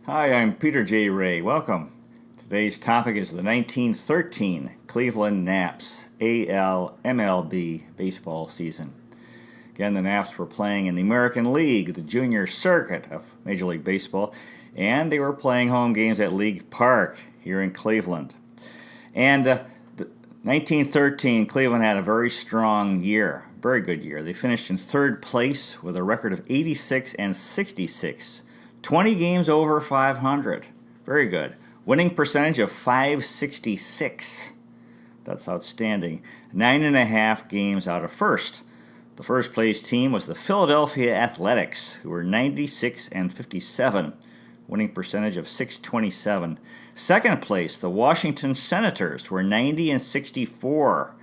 Hi, I'm Peter J. Ray. Welcome. Today's topic is the 1913 Cleveland Naps MLB baseball season. Again, the Naps were playing in the American League, the junior circuit of Major League Baseball, and they were playing home games at League Park here in Cleveland. And 1913, Cleveland had a very strong year, very good year. They finished in third place with a record of 86 and 66. 20 games over 500. Very good. Winning percentage of 566. That's outstanding. 9.5 games out of first. The first place team was the Philadelphia Athletics, who were 96 and 57. Winning percentage of 627. Second place, the Washington Senators, who were 90 and 64.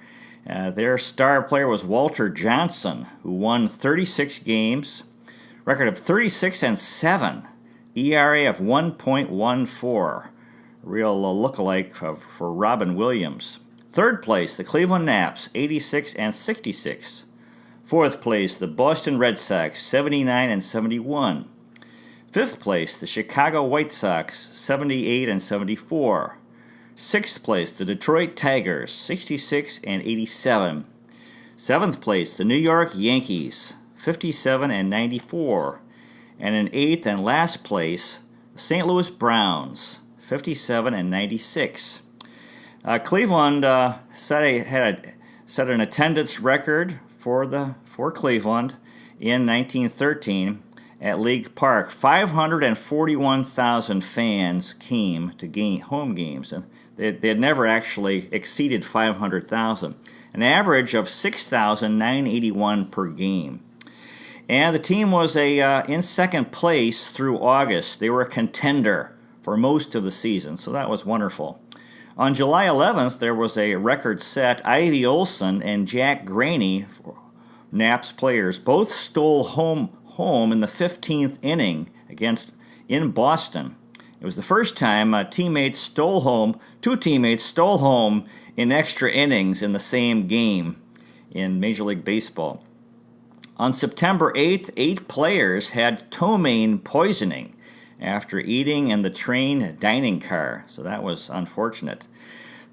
Their star player was Walter Johnson, who won 36 games. Record of 36 and 7. ERA of 1.14. Real lookalike for Robin Williams. Third place, the Cleveland Naps, 86 and 66. Fourth place, the Boston Red Sox, 79 and 71. Fifth place, the Chicago White Sox, 78 and 74. Sixth place, the Detroit Tigers, 66 and 87. Seventh place, the New York Yankees, 57 and 94. And in eighth and last place, the St. Louis Browns, 57 and 96. Cleveland set an attendance record for Cleveland in 1913 at League Park. 541,000 fans came to home games, and they had never actually exceeded 500,000. An average of 6,981 per game. And the team was in second place through August. They were a contender for most of the season, so that was wonderful. On July 11th, there was a record set. Ivy Olson and Jack Graney, Naps players, both stole home in the 15th inning in Boston. It was the first time two teammates stole home in extra innings in the same game in Major League Baseball. On September 8th, 8 players had ptomaine poisoning after eating in the train dining car, so that was unfortunate.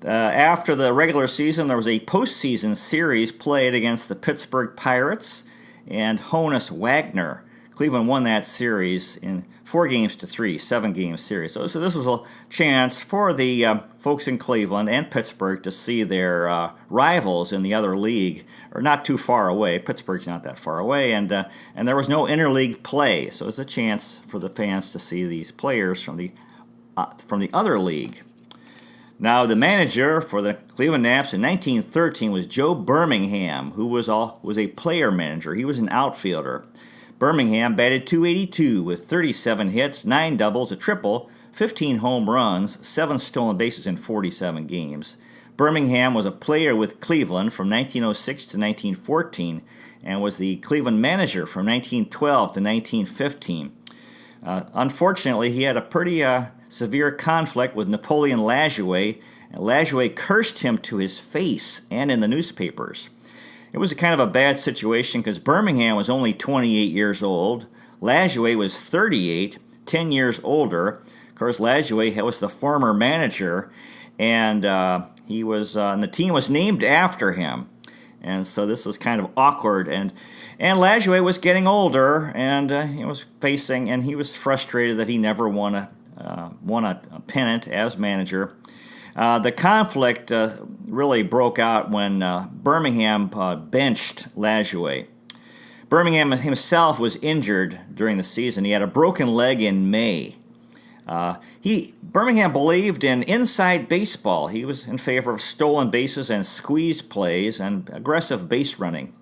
After the regular season, there was a postseason series played against the Pittsburgh Pirates and Honus Wagner. Cleveland won that series in 4-3, 7-game series. So this was a chance for the folks in Cleveland and Pittsburgh to see their rivals in the other league, or not too far away. Pittsburgh's not that far away, and there was no interleague play, so it's a chance for the fans to see these players from the other league. Now, the manager for the Cleveland Naps in 1913 was Joe Birmingham, who was a player manager. He was an outfielder. Birmingham batted .282 with 37 hits, 9 doubles, a triple, 15 home runs, 7 stolen bases in 47 games. Birmingham was a player with Cleveland from 1906 to 1914 and was the Cleveland manager from 1912 to 1915. Unfortunately, he had a pretty severe conflict with Napoleon Lajoie, and Lajoie cursed him to his face and in the newspapers. It was a kind of a bad situation because Birmingham was only 28 years old. Lajoie was 38, 10 years older. Of course, Lajoie was the former manager, and and the team was named after him. And so this was kind of awkward. And Lajoie was getting older, and he was frustrated that he never won a pennant as manager. The conflict really broke out when Birmingham benched Lajoie. Birmingham himself was injured during the season. He had a broken leg in May. Birmingham believed in inside baseball. He was in favor of stolen bases and squeeze plays and aggressive base running.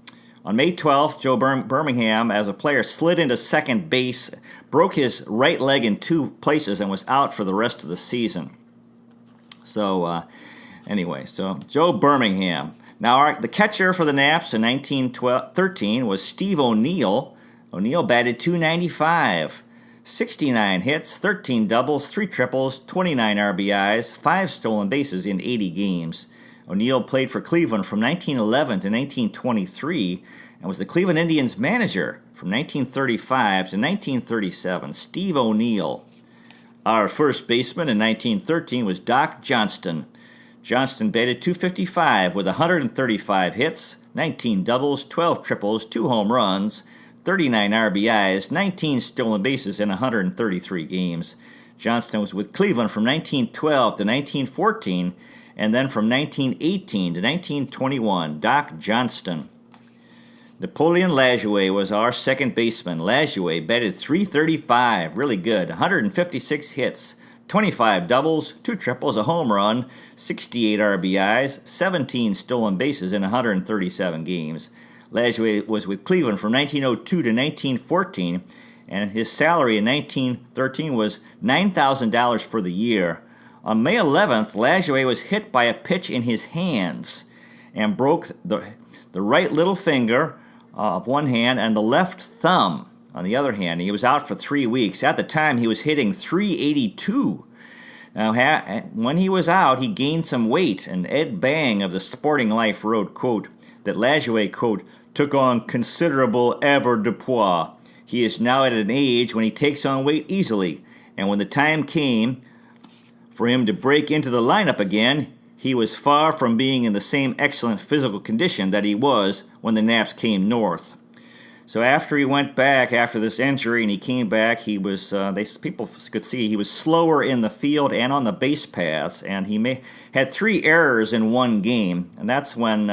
On May 12th, Joe Birmingham, as a player, slid into second base, broke his right leg in 2 places, and was out for the rest of the season. So, Joe Birmingham. Now, the catcher for the Naps in 1913 was Steve O'Neill. O'Neill batted .295, 69 hits, 13 doubles, 3 triples, 29 RBIs, 5 stolen bases in 80 games. O'Neill played for Cleveland from 1911 to 1923 and was the Cleveland Indians manager from 1935 to 1937. Steve O'Neill. Our first baseman in 1913 was Doc Johnston. Johnston batted .255 with 135 hits, 19 doubles, 12 triples, 2 home runs, 39 RBIs, 19 stolen bases in 133 games. Johnston was with Cleveland from 1912 to 1914, and then from 1918 to 1921, Doc Johnston. Napoleon Lajoie was our second baseman. Lajoie batted .335, really good, 156 hits, 25 doubles, 2 triples, a home run, 68 RBIs, 17 stolen bases in 137 games. Lajoie was with Cleveland from 1902 to 1914, and his salary in 1913 was $9,000 for the year. On May 11th, Lajoie was hit by a pitch in his hands and broke the right little finger of one hand and the left thumb on the other hand. He was out for 3 weeks. At the time, he was hitting .382. Now, when he was out, he gained some weight, and Ed Bang of the Sporting Life wrote, quote, that Lajoie, quote, took on considerable avoirdupois. He is now at an age when he takes on weight easily, and when the time came for him to break into the lineup again, he was far from being in the same excellent physical condition that he was when the Naps came north. So after he went back after this injury and he came back, he was people could see he was slower in the field and on the base paths, and he had 3 errors in one game, and that's when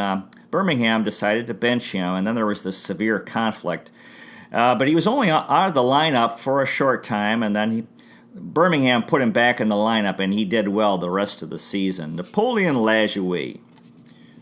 Birmingham decided to bench him, and then there was this severe conflict. But he was only out of the lineup for a short time, and then Birmingham put him back in the lineup, and he did well the rest of the season. Napoleon Lajoie.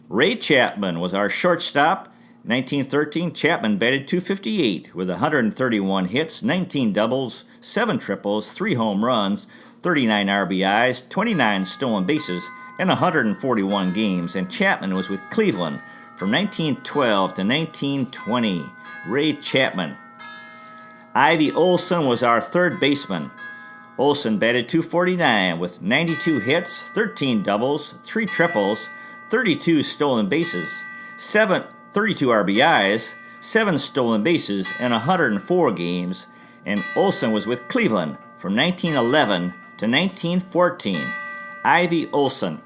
Ray Chapman was our shortstop. 1913, Chapman batted .258 with 131 hits, 19 doubles, 7 triples, 3 home runs, 39 RBIs, 29 stolen bases, and 141 games. And Chapman was with Cleveland from 1912 to 1920. Ray Chapman. Ivy Olson was our third baseman. Olson batted .249 with 92 hits, 13 doubles, 3 triples, 32 stolen bases, 32 RBIs, 7 stolen bases, and 104 games. And Olson was with Cleveland from 1911 to 1914. Ivy Olson.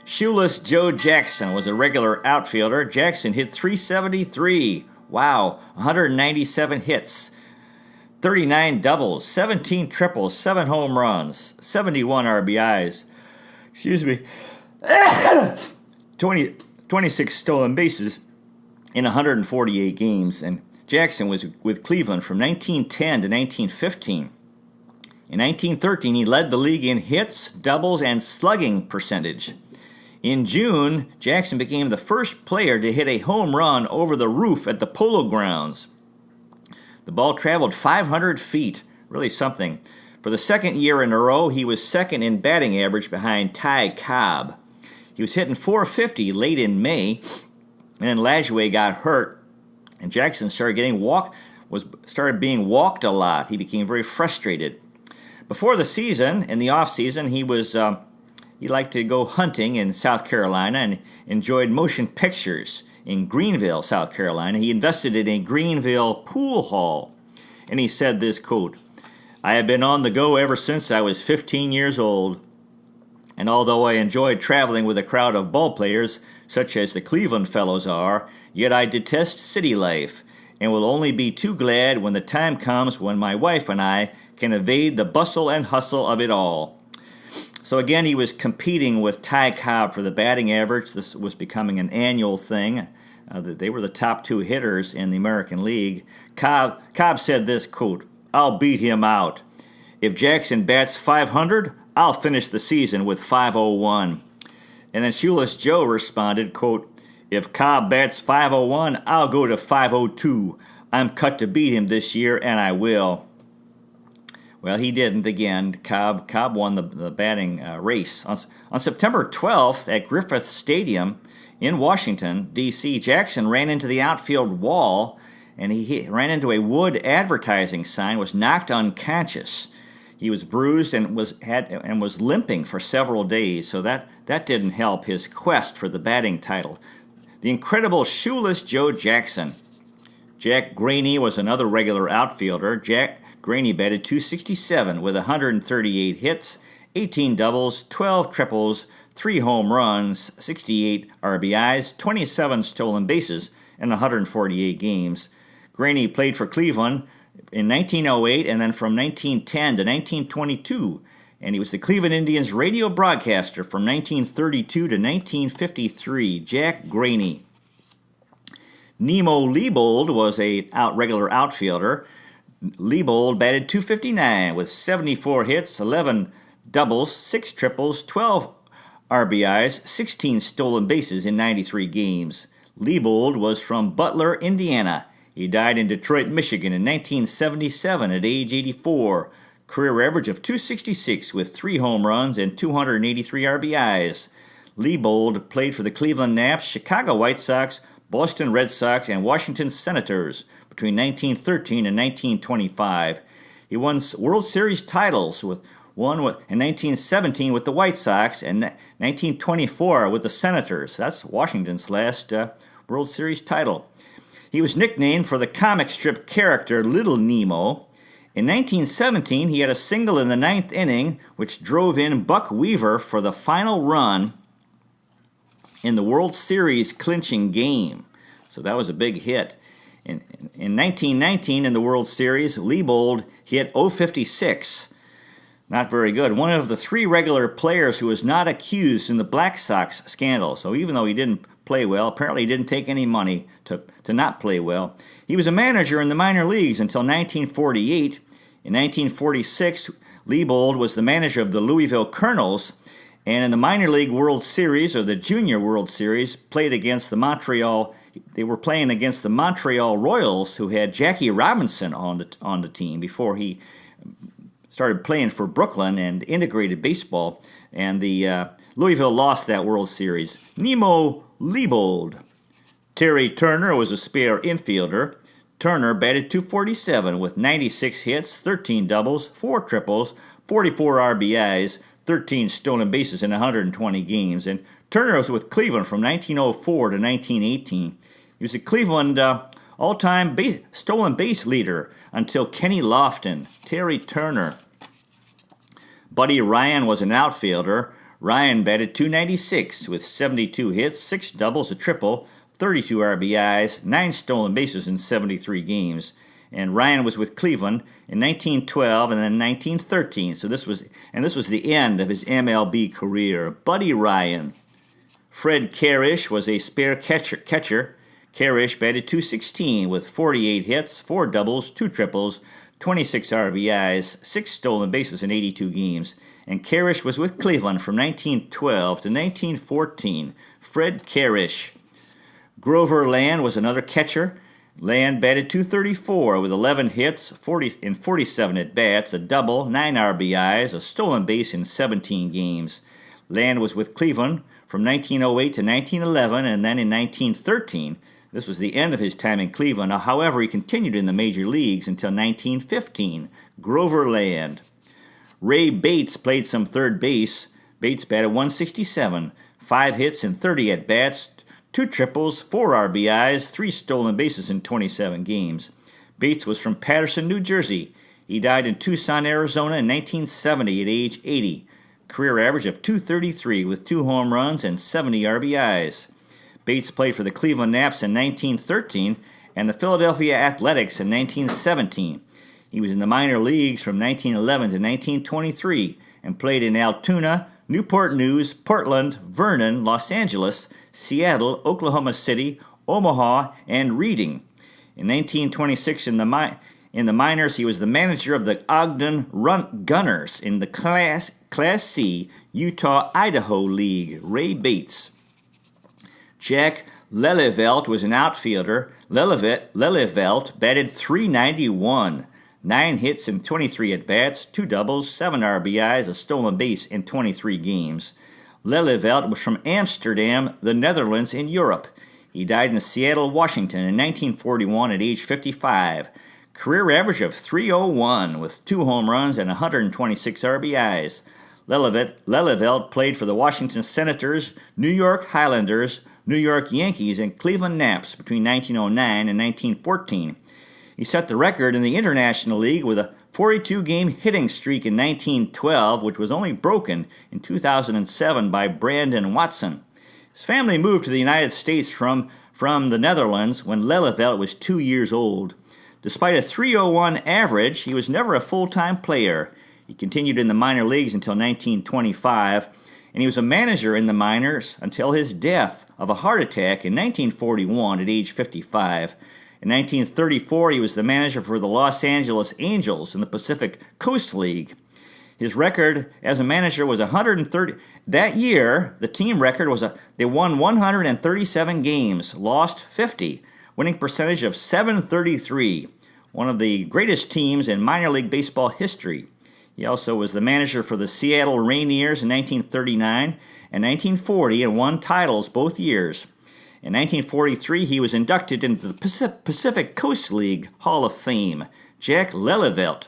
Shoeless Joe Jackson was a regular outfielder. Jackson hit .373. Wow, 197 hits, 39 doubles, 17 triples, 7 home runs, 71 RBIs, 26 stolen bases in 148 games. And Jackson was with Cleveland from 1910 to 1915. In 1913, he led the league in hits, doubles, and slugging percentage. In June, Jackson became the first player to hit a home run over the roof at the Polo Grounds. The ball traveled 500 feet, really something. For the second year in a row, he was second in batting average behind Ty Cobb. He was hitting .450 late in May, and then Lajoie got hurt, and Jackson started being walked a lot. He became very frustrated. Before the season, in the off season, he liked to go hunting in South Carolina and enjoyed motion pictures in Greenville, South Carolina. He invested in a Greenville pool hall, and he said this, quote, I have been on the go ever since I was 15 years old, and although I enjoyed traveling with a crowd of ball players, such as the Cleveland fellows are, yet I detest city life, and will only be too glad when the time comes when my wife and I can evade the bustle and hustle of it all. So again, he was competing with Ty Cobb for the batting average. This was becoming an annual thing. They were the top 2 hitters in the American League. Cobb said this, quote, I'll beat him out. If Jackson bats .500, I'll finish the season with .501. And then Shoeless Joe responded, quote, if Cobb bats .501, I'll go to .502. I'm cut to beat him this year, and I will. Well, he didn't again. Cobb won the batting race. On September 12th at Griffith Stadium in Washington, D.C., Jackson ran into the outfield wall, and he ran into a wood advertising sign, was knocked unconscious. He was bruised and was limping for several days, so that didn't help his quest for the batting title. The incredible Shoeless Joe Jackson. Jack Graney was another regular outfielder. Jack Graney batted .267 with 138 hits, 18 doubles, 12 triples, 3 home runs, 68 RBIs, 27 stolen bases in 148 games. Graney played for Cleveland in 1908 and then from 1910 to 1922, and he was the Cleveland Indians radio broadcaster from 1932 to 1953. Jack Graney. Nemo Leibold was a regular outfielder. Leibold batted .259 with 74 hits, 11 doubles, 6 triples, 12 RBIs, 16 stolen bases in 93 games. Leibold was from Butler, Indiana. He died in Detroit, Michigan in 1977 at age 84. Career average of .266 with 3 home runs and 283 RBIs. Leibold played for the Cleveland Naps, Chicago White Sox, Boston Red Sox, and Washington Senators between 1913 and 1925. He won World Series titles in 1917 with the White Sox and 1924 with the Senators. That's Washington's last World Series title. He was nicknamed for the comic strip character Little Nemo. In 1917, he had a single in the 9th inning, which drove in Buck Weaver for the final run in the World Series clinching game. So that was a big hit. In 1919, in the World Series, Leibold hit .056. Not very good. One of the 3 regular players who was not accused in the Black Sox scandal. So even though he didn't play well, apparently he didn't take any money to not play well. He was a manager in the minor leagues until 1948. In 1946, Leibold was the manager of the Louisville Colonels, and in the minor league World Series, or the Junior World Series, they were playing against the Montreal Royals, who had Jackie Robinson on the team before he started playing for Brooklyn and integrated baseball, and the Louisville lost that World Series. Nemo Leibold. Terry Turner was a spare infielder. Turner batted .247 with 96 hits, 13 doubles, 4 triples, 44 RBIs, 13 stolen bases in 120 games. And Turner was with Cleveland from 1904 to 1918. He was a Cleveland all-time stolen base leader until Kenny Lofton. Terry Turner. Buddy Ryan was an outfielder. Ryan batted .296 with 72 hits, 6 doubles, a triple, 32 RBIs, 9 stolen bases in 73 games. And Ryan was with Cleveland in 1912 and then 1913. So this was the end of his MLB career. Buddy Ryan. Fred Karish was a spare catcher. Karish batted .216 with 48 hits, 4 doubles, 2 triples, 26 RBIs, 6 stolen bases in 82 games. And Karish was with Cleveland from 1912 to 1914. Fred Karish. Grover Land was another catcher. Land batted .234 with 11 hits, 47 at-bats, a double, 9 RBIs, a stolen base in 17 games. Land was with Cleveland from 1908 to 1911, and then in 1913. This was the end of his time in Cleveland. However, he continued in the major leagues until 1915. Grover Land. Ray Bates played some third base. Bates batted .167, 5 hits and 30 at-bats, 2 triples, 4 RBIs, 3 stolen bases in 27 games. Bates was from Patterson, New Jersey. He died in Tucson, Arizona in 1970 at age 80. Career average of .233 with 2 home runs and 70 RBIs. Bates played for the Cleveland Naps in 1913 and the Philadelphia Athletics in 1917. He was in the minor leagues from 1911 to 1923 and played in Altoona, Newport News, Portland, Vernon, Los Angeles, Seattle, Oklahoma City, Omaha, and Reading. In 1926, in the minors, he was the manager of the Ogden Gunners in the Class C Utah-Idaho League. Ray Bates. Jack Lelevelt was an outfielder. Lelevelt batted .391. 9 hits and 23 at-bats, 2 doubles, 7 RBIs, a stolen base in 23 games. Lelevelt was from Amsterdam, the Netherlands, in Europe. He died in Seattle, Washington in 1941 at age 55. Career average of .301 with 2 home runs and 126 RBIs. Lelevelt played for the Washington Senators, New York Highlanders, New York Yankees, and Cleveland Naps between 1909 and 1914. He set the record in the International League 42-game hitting streak in 1912, which was only broken in 2007 by Brandon Watson. His family moved to the United States from the Netherlands when Lelyveld was 2 years old. Despite a .301 average, he was never a full-time player. He continued in the minor leagues until 1925, and he was a manager in the minors until his death of a heart attack in 1941 at age 55. In 1934, he was the manager for the Los Angeles Angels in the Pacific Coast League. His record as a manager was 130. That year, the team record was they won 137 games, lost 50, winning percentage of .733, one of the greatest teams in minor league baseball history. He also was the manager for the Seattle Rainiers in 1939 and 1940 and won titles both years. In 1943, he was inducted into the Pacific Coast League Hall of Fame. Jack Lelyveld.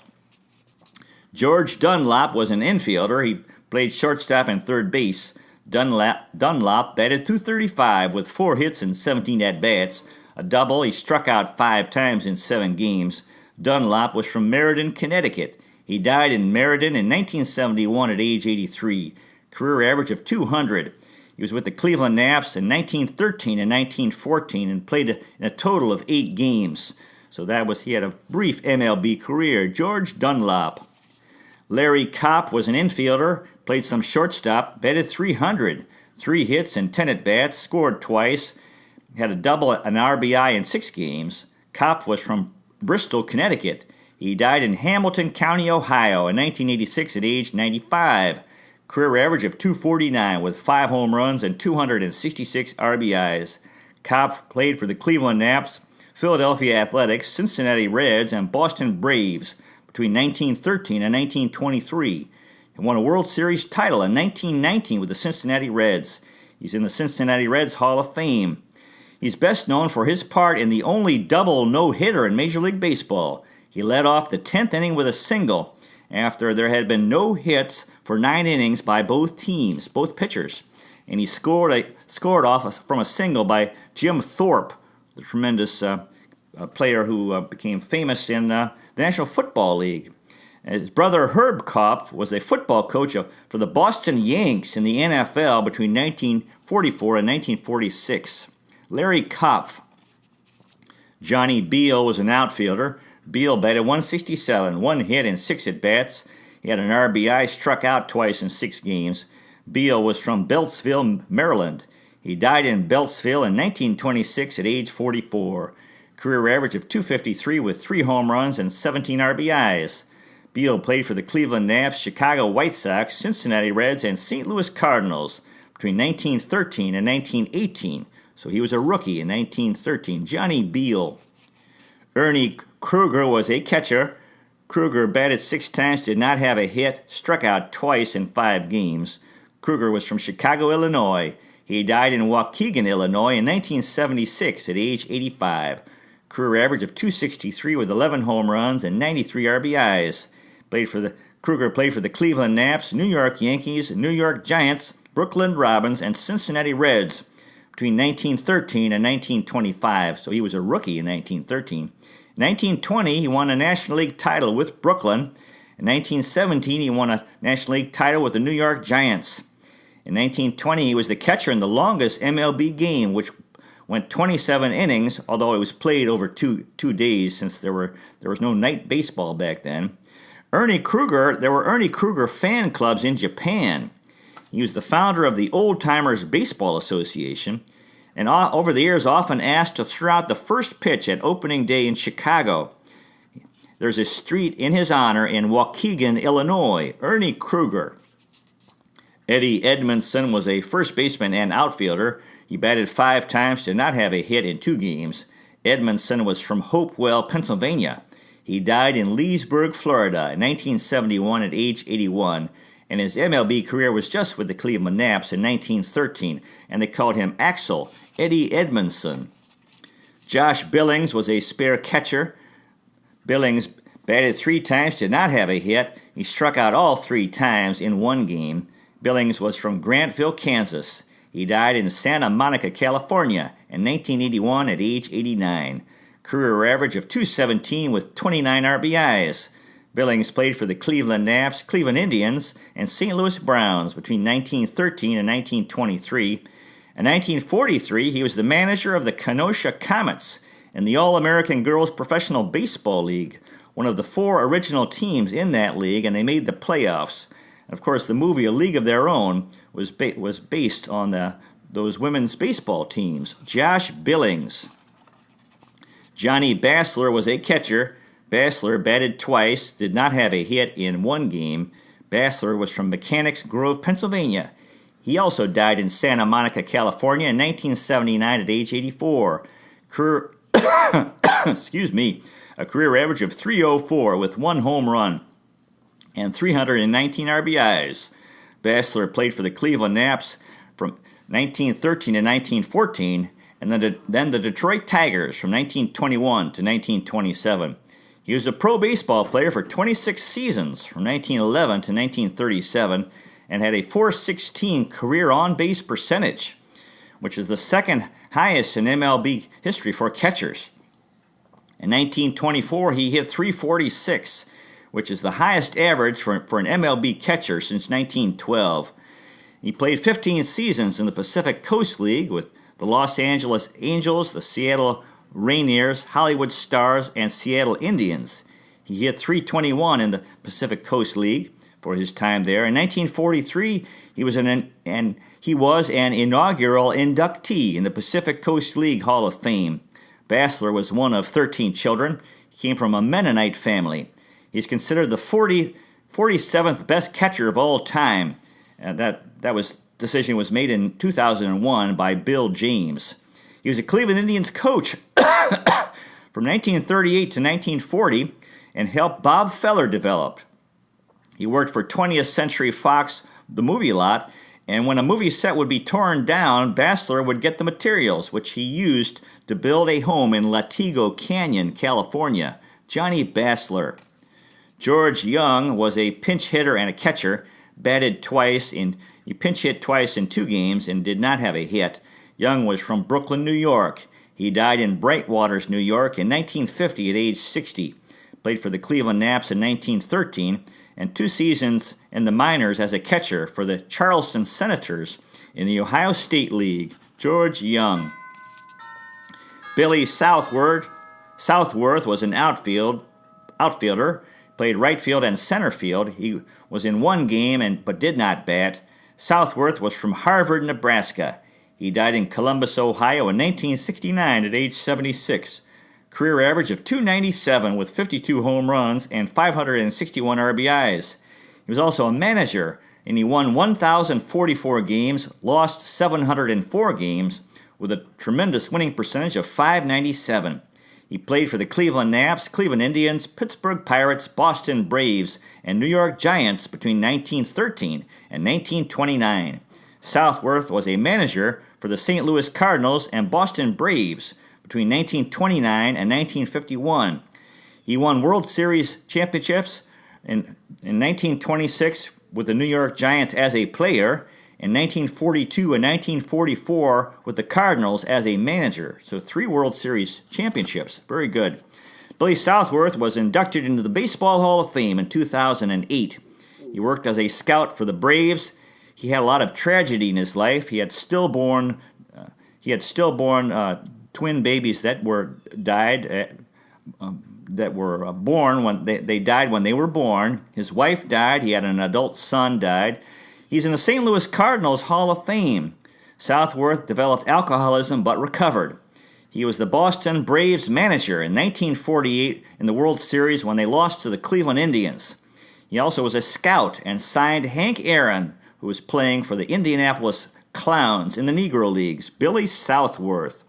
George Dunlop was an infielder. He played shortstop and third base. Dunlop batted .235 with 4 hits and 17 at-bats. A double. He struck out 5 times in 7 games. Dunlop was from Meriden, Connecticut. He died in Meriden in 1971 at age 83. Career average of .200. He was with the Cleveland Naps in 1913 and 1914 and played in a total of 8 games. So he had a brief MLB career. George Dunlop. Larry Kopp was an infielder, played some shortstop, batted .300, 3 hits and 10 at-bats, scored twice, had a double, an RBI in 6 games. Kopp was from Bristol, Connecticut. He died in Hamilton County, Ohio in 1986 at age 95. Career average of .249 with 5 home runs and 266 RBIs. Kopp played for the Cleveland Naps, Philadelphia Athletics, Cincinnati Reds, and Boston Braves between 1913 and 1923. He won a World Series title in 1919 with the Cincinnati Reds. He's in the Cincinnati Reds Hall of Fame. He's best known for his part in the only double no-hitter in Major League Baseball. He led off the 10th inning with a single after there had been no hits for 9 innings by both teams, both pitchers. And he scored off from a single by Jim Thorpe, the tremendous player who became famous in the National Football League. His brother Herb Kopp was a football coach for the Boston Yanks in the NFL between 1944 and 1946. Larry Kopp. Johnny Beal was an outfielder. Beal batted .167, 1 hit and 6 at-bats. He had an RBI, struck out twice in 6 games. Beal was from Beltsville, Maryland. He died in Beltsville in 1926 at age 44. Career average of .253 with 3 home runs and 17 RBIs. Beal played for the Cleveland Naps, Chicago White Sox, Cincinnati Reds, and St. Louis Cardinals between 1913 and 1918. So he was a rookie in 1913. Johnny Beal. Ernie Kruger was a catcher. Kruger batted 6 times, did not have a hit, struck out twice in 5 games. Kruger was from Chicago, Illinois. He died in Waukegan, Illinois in 1976 at age 85. Career average of .263 with 11 home runs and 93 RBIs. Kruger played for the Cleveland Naps, New York Yankees, New York Giants, Brooklyn Robins, and Cincinnati Reds between 1913 and 1925. So he was a rookie in 1913. In 1920, he won a National League title with Brooklyn. In 1917, he won a National League title with the New York Giants. In 1920, he was the catcher in the longest MLB game, which went 27 innings, although it was played over two days since there was no night baseball back then. There were Ernie Kruger fan clubs in Japan. He was the founder of the Old Timers Baseball Association, and over the years often asked to throw out the first pitch at opening day in Chicago. There's a street in his honor in Waukegan, Illinois. Ernie Kruger. Eddie Edmondson was a first baseman and outfielder. He batted 5 times, did not have a hit in 2 games. Edmondson was from Hopewell, Pennsylvania. He died in Leesburg, Florida in 1971 at age 81, and his MLB career was just with the Cleveland Naps in 1913, and they called him Axel Eddie Edmondson. Josh Billings was a spare catcher. Billings batted 3 times, did not have a hit. He struck out all 3 times in 1 game. Billings was from Grantville, Kansas. He died in Santa Monica, California in 1981 at age 89. Career average of .217 with 29 RBIs. Billings played for the Cleveland Naps, Cleveland Indians, and St. Louis Browns between 1913 and 1923. In 1943, he was the manager of the Kenosha Comets in the All-American Girls Professional Baseball League, one of the 4 original teams in that league, and they made the playoffs. And of course, the movie A League of Their Own was based on those women's baseball teams. Josh Billings. Johnny Bassler was a catcher. Bassler batted twice, did not have a hit in one game. Bassler was from Mechanics Grove, Pennsylvania. He also died in Santa Monica, California in 1979 at age 84. A career average of .304 with 1 home run and 319 RBIs. Bassler played for the Cleveland Naps from 1913 to 1914, and then the Detroit Tigers from 1921 to 1927. He was a pro baseball player for 26 seasons from 1911 to 1937 and had a .416 career on-base percentage, which is the second highest in MLB history for catchers. In 1924, he hit .346, which is the highest average for an MLB catcher since 1912. He played 15 seasons in the Pacific Coast League with the Los Angeles Angels, the Seattle Rainiers, Hollywood Stars, and Seattle Indians. He hit .321 in the Pacific Coast League for his time there. In 1943, he was an inaugural inductee in the Pacific Coast League Hall of Fame. Bassler was one of 13 children. He came from a Mennonite family. He's considered the 47th best catcher of all time. That decision was made in 2001 by Bill James. He was a Cleveland Indians coach from 1938 to 1940 and helped Bob Feller develop. He worked for 20th Century Fox, the movie lot, and when a movie set would be torn down, Bassler would get the materials, which he used to build a home in Latigo Canyon, California. Johnny Bassler. George Young was a pinch hitter and a catcher, he pinch hit twice in 2 games and did not have a hit. Young was from Brooklyn, New York. He died in Brightwaters, New York in 1950 at age 60. Played for the Cleveland Naps in 1913 and 2 seasons in the minors as a catcher for the Charleston Senators in the Ohio State League. George Young. Billy Southworth was an outfielder, played right field and center field. He was in 1 game but did not bat. Southworth was from Harvard, Nebraska. He died in Columbus, Ohio in 1969 at age 76. Career average of .297 with 52 home runs and 561 RBIs. He was also a manager, and he won 1,044 games, lost 704 games, with a tremendous winning percentage of .597. He played for the Cleveland Naps, Cleveland Indians, Pittsburgh Pirates, Boston Braves, and New York Giants between 1913 and 1929. Southworth was a manager for the St. Louis Cardinals and Boston Braves between 1929 and 1951. He won World Series championships in 1926 with the New York Giants as a player, in 1942 and 1944 with the Cardinals as a manager. So 3 World Series championships. Very good. Billy Southworth was inducted into the Baseball Hall of Fame in 2008. He worked as a scout for the Braves. He had a lot of tragedy in his life. He had stillborn twin babies that were born when they died when they were born. His wife died. He had an adult son died. He's in the St. Louis Cardinals Hall of Fame. Southworth developed alcoholism but recovered. He was the Boston Braves manager in 1948 in the World Series when they lost to the Cleveland Indians. He also was a scout and signed Hank Aaron, who was playing for the Indianapolis Clowns in the Negro Leagues. Billy Southworth.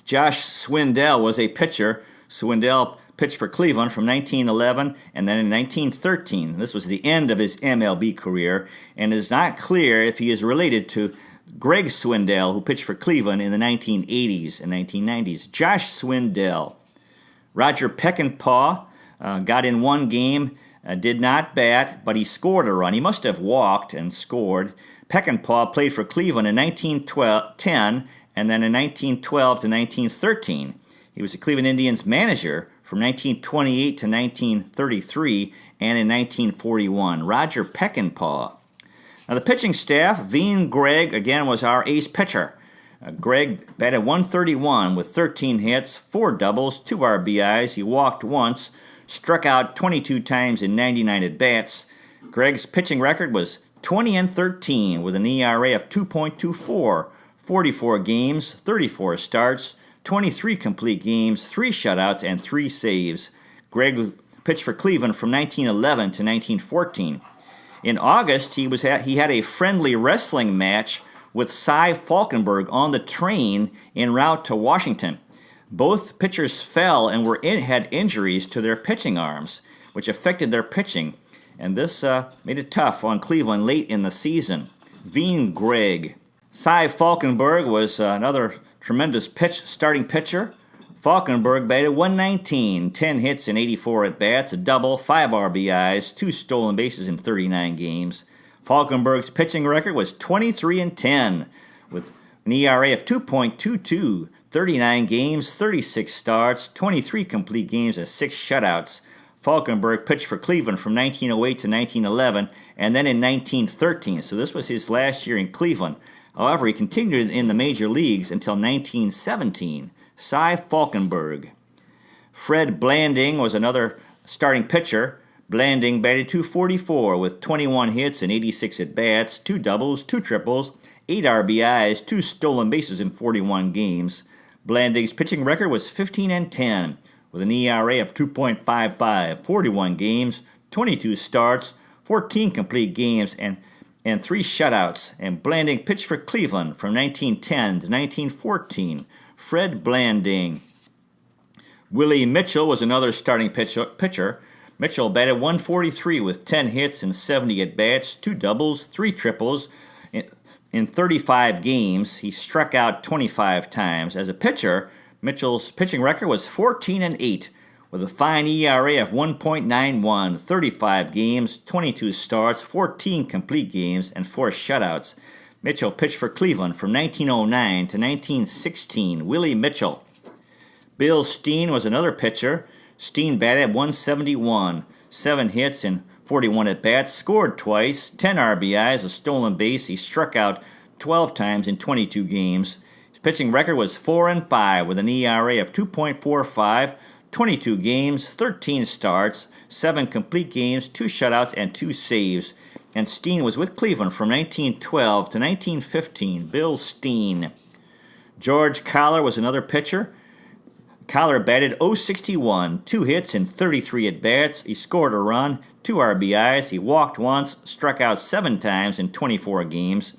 Josh Swindell was a pitcher. Swindell pitched for Cleveland from 1911 and then in 1913. This was the end of his MLB career, and it is not clear if he is related to Greg Swindell, who pitched for Cleveland in the 1980s and 1990s. Josh Swindell. Roger Peckinpah got in 1 game, did not bat, but he scored a run. He must have walked and scored. Peckinpah played for Cleveland in 1910 and then in 1912 to 1913. He was the Cleveland Indians manager from 1928 to 1933 and in 1941. Roger Peckinpah. Now the pitching staff, Veen Gregg, again, was our ace pitcher. Gregg batted 131 with 13 hits, 4 doubles, 2 RBIs. He walked once, struck out 22 times in 99 at-bats. Gregg's pitching record was 20-13 with an ERA of 2.24, 44 games, 34 starts, 23 complete games, 3 shutouts, and 3 saves. Gregg pitched for Cleveland from 1911 to 1914. In August, he had a friendly wrestling match with Cy Falkenberg on the train en route to Washington. Both pitchers fell and had injuries to their pitching arms, which affected their pitching, and this made it tough on Cleveland late in the season. Veen Gregg. Cy Falkenberg was another tremendous starting pitcher. Falkenberg batted 119, 10 hits in 84 at-bats, a double, 5 RBIs, 2 stolen bases in 39 games. Falkenberg's pitching record was 23-10 with an ERA of 2.22, 39 games, 36 starts, 23 complete games, and 6 shutouts. Falkenberg pitched for Cleveland from 1908 to 1911 and then in 1913, so this was his last year in Cleveland. However, he continued in the major leagues until 1917. Cy Falkenberg. Fred Blanding was another starting pitcher. Blanding batted .244 with 21 hits and 86 at-bats, 2 doubles, 2 triples, 8 RBIs, 2 stolen bases in 41 games. Blanding's pitching record was 15-10 with an ERA of 2.55, 41 games, 22 starts, 14 complete games, and 3 shutouts. And Blanding pitched for Cleveland from 1910 to 1914. Fred Blanding. Willie Mitchell was another starting pitcher. Mitchell batted .143 with 10 hits and 70 at-bats, 2 doubles, 3 triples. In 35 games, he struck out 25 times. As a pitcher, Mitchell's pitching record was 14-8 with a fine ERA of 1.91, 35 games, 22 starts, 14 complete games, and 4 shutouts. Mitchell pitched for Cleveland from 1909 to 1916. Willie Mitchell. Bill Steen was another pitcher. Steen batted .171, 7 hits and 41 at-bats, scored twice, 10 RBIs, a stolen base. He struck out 12 times in 22 games. His pitching record was 4-5 with an ERA of 2.45, 22 games, 13 starts, 7 complete games, 2 shutouts, and 2 saves. And Steen was with Cleveland from 1912 to 1915. Bill Steen. George Collar was another pitcher. Collar batted .061, 2 hits and 33 at-bats. He scored a run, 2 RBIs. He walked once, struck out 7 times in 24 games.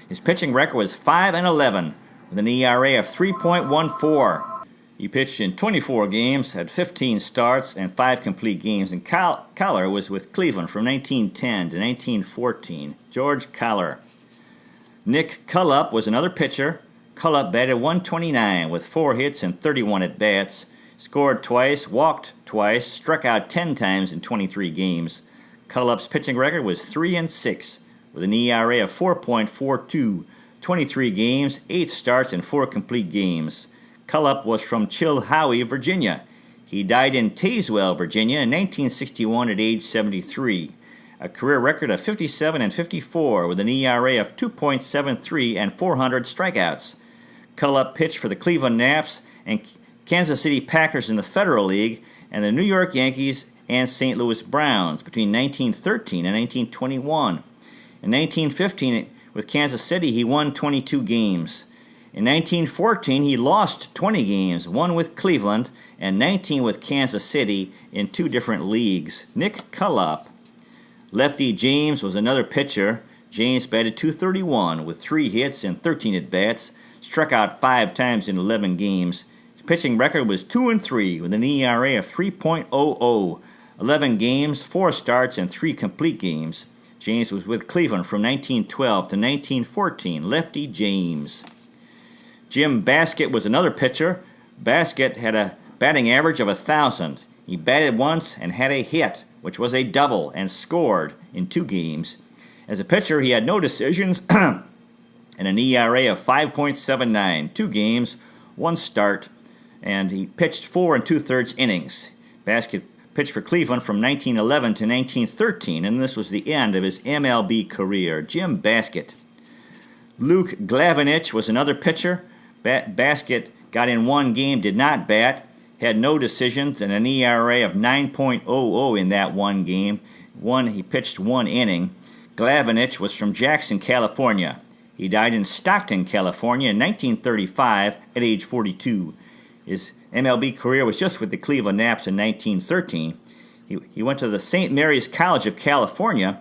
His pitching record was 5-11 with an ERA of 3.14. He pitched in 24 games, had 15 starts, and 5 complete games. And Collar was with Cleveland from 1910 to 1914. George Collar. Nick Cullup was another pitcher. Cullup batted .129 with 4 hits and 31 at-bats. Scored twice, walked twice, struck out 10 times in 23 games. Cullup's pitching record was 3-6 with an ERA of 4.42, 23 games, 8 starts, and 4 complete games. Cullup was from Chilhowie, Virginia. He died in Tazewell, Virginia in 1961 at age 73. A career record of 57-54 with an ERA of 2.73 and 400 strikeouts. Cullup pitched for the Cleveland Naps and Kansas City Packers in the Federal League and the New York Yankees and St. Louis Browns between 1913 and 1921. In 1915, with Kansas City, he won 22 games. In 1914, he lost 20 games, 1 with Cleveland and 19 with Kansas City in 2 different leagues. Nick Cullup. Lefty James was another pitcher. James batted .231 with 3 hits and 13 at-bats, struck out 5 times in 11 games. His pitching record was 2-3 with an ERA of 3.00, 11 games, 4 starts, and 3 complete games. James was with Cleveland from 1912 to 1914. Lefty James. Jim Baskett was another pitcher. Baskett had a batting average of 1,000. He batted once and had a hit, which was a double, and scored in 2 games. As a pitcher, he had no decisions and an ERA of 5.79, 2 games, 1 start, and he pitched 4 2/3 innings. Baskett pitched for Cleveland from 1911 to 1913, and this was the end of his MLB career. Jim Baskett. Luke Glavinich was another pitcher. Baskett got in one game, did not bat, had no decisions, and an ERA of 9.00 in that one game. He pitched one inning. Glavinich was from Jackson, California. He died in Stockton, California in 1935 at age 42. His MLB career was just with the Cleveland Naps in 1913. He went to the St. Mary's College of California,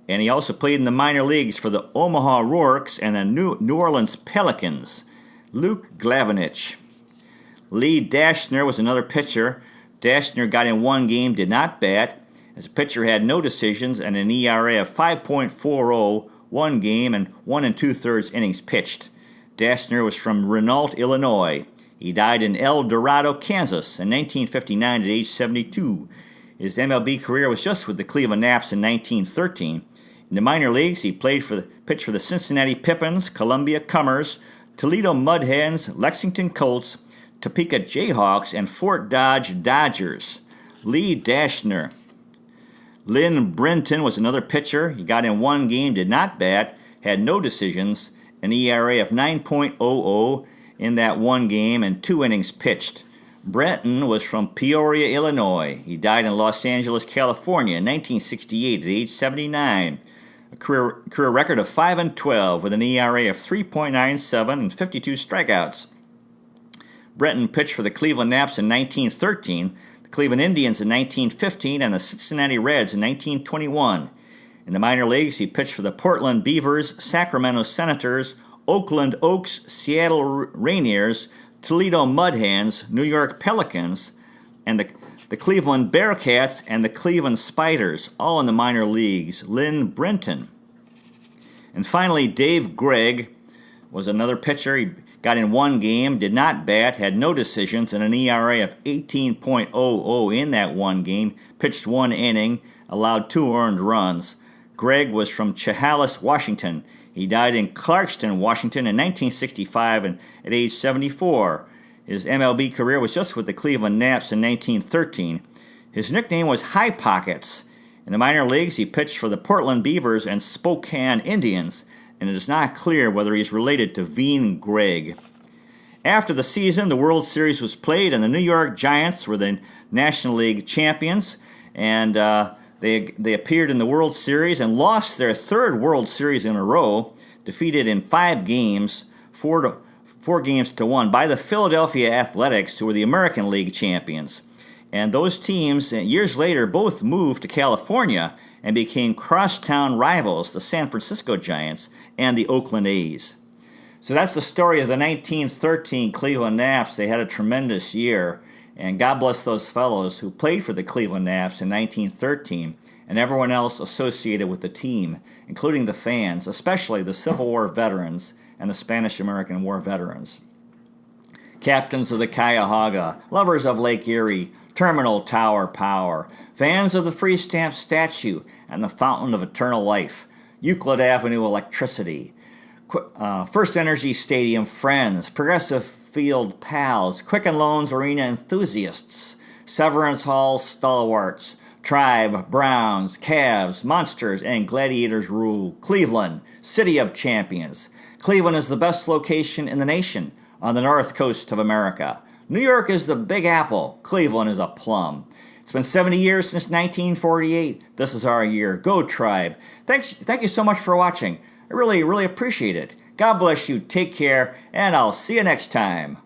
and he also played in the minor leagues for the Omaha Rourkes and the New Orleans Pelicans. Luke Glavinich. Lee Dashner was another pitcher. Dashner got in one game, did not bat. As a pitcher, had no decisions and an ERA of 5.40, one game and 1 2/3 innings pitched. Dashner was from Renault, Illinois. He died in El Dorado, Kansas in 1959 at age 72. His MLB career was just with the Cleveland Naps in 1913. In the minor leagues, he pitched for the Cincinnati Pippins, Columbia Comers, Toledo Mud Hens, Lexington Colts, Topeka Jayhawks, and Fort Dodge Dodgers. Lee Dashner. Lynn Brinton was another pitcher. He got in one game, did not bat, had no decisions, an ERA of 9.00 in that one game, and 2 innings pitched. Brenton was from Peoria, Illinois. He died in Los Angeles, California in 1968 at age 79. A career record of 5-12 with an ERA of 3.97 and 52 strikeouts. Brenton pitched for the Cleveland Naps in 1913, the Cleveland Indians in 1915, and the Cincinnati Reds in 1921. In the minor leagues, he pitched for the Portland Beavers, Sacramento Senators, Oakland Oaks, Seattle Rainiers, Toledo Mud Hens, New York Pelicans, and the Cleveland Bearcats and the Cleveland Spiders, all in the minor leagues. Lynn Brinton. And finally, Dave Gregg was another pitcher. He got in one game, did not bat, had no decisions, and an ERA of 18.00 in that one game, pitched one inning, allowed 2 earned runs. Gregg was from Chehalis, Washington. He died in Clarkston, Washington in 1965 and at age 74. His MLB career was just with the Cleveland Naps in 1913. His nickname was High Pockets. In the minor leagues, he pitched for the Portland Beavers and Spokane Indians, and it is not clear whether he is related to Veen Gregg. After the season, the World Series was played, and the New York Giants were the National League champions, and they appeared in the World Series and lost their 3rd World Series in a row, defeated in 5 games, 4 games to 1, by the Philadelphia Athletics, who were the American League champions. And those teams, years later, both moved to California and became crosstown rivals, the San Francisco Giants and the Oakland A's. So that's the story of the 1913 Cleveland Naps. They had a tremendous year, and God bless those fellows who played for the Cleveland Naps in 1913 and everyone else associated with the team, including the fans, especially the Civil War veterans and the Spanish-American War veterans. Captains of the Cuyahoga, lovers of Lake Erie, Terminal Tower Power, fans of the Free Stamp statue and the Fountain of Eternal Life, Euclid Avenue Electricity, First Energy Stadium friends, Progressive Field pals, Quicken Loans Arena enthusiasts, Severance Hall stalwarts, Tribe, Browns, Cavs, Monsters, and Gladiators rule. Cleveland, City of Champions. Cleveland is the best location in the nation on the north coast of America. New York is the Big Apple. Cleveland is a plum. It's been 70 years since 1948. This is our year. Go Tribe. Thank you so much for watching. I really, really appreciate it. God bless you. Take care, and I'll see you next time.